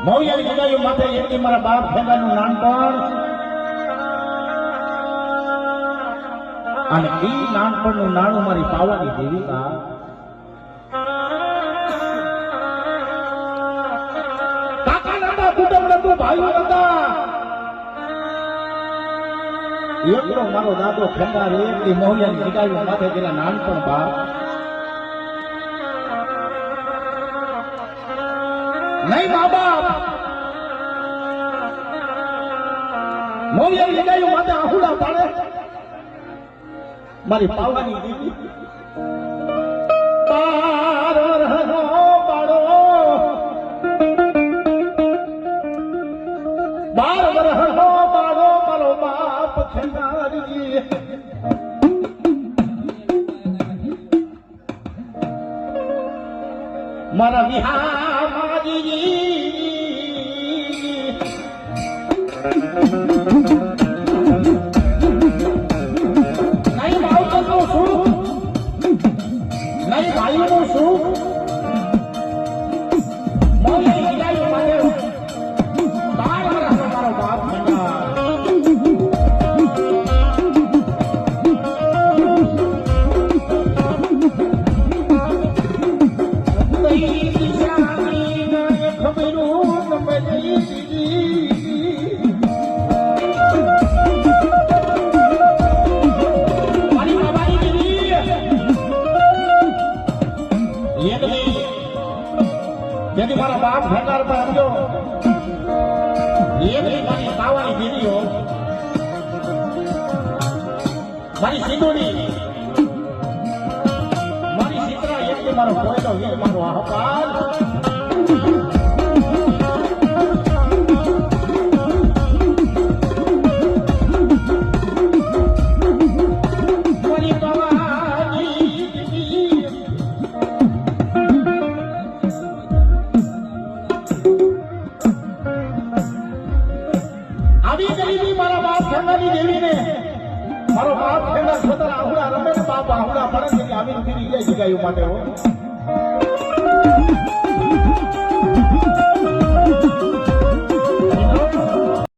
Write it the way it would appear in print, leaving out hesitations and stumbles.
મોવિયાની જગ્યાએ માથે એટલી મારા બાપ ભેગાનું નાનપણ અને એ નાનપણનું નાણું મારી પાવાની દેવિકા કાકા નતા કુટુંબ નતું ભાઈઓ નતા એટલો મારો દાદો ખેંગાર એટલી મોવિયાની જગ્યાએ માથે જેના નાનપણ બાપ નહીં મા બાપ મોવિયાની જગ્યાએ માથે આહુડા પાડે મારી પાવાની દીદી 12 વર્ષનો બાળો 12 વર્ષનો બાળો મારો બાપ ખેંગારજી મારા વિહા માજી નહીં ભાઈઓનું સુખ મોવિયાની જગ્યાએ માથે 12 વર્ષનો મારો બાપ જેથી મારા બાપ ભંગાર પર સમજો એકલી મારી પાવાની દીદીઓ મારી સિંધુડી મારી ચિત્રા એકલી મારો કોયલો વીર મારો આહકાર આવી ગરીબી મારા બાપ ખેંગાની દેવીને મારો બાપ ખેંગા છોતરા આહુડા રમે ને બાપ આહુડા પડે છે આવી ફીરી જાય જગ્યાઓ માટે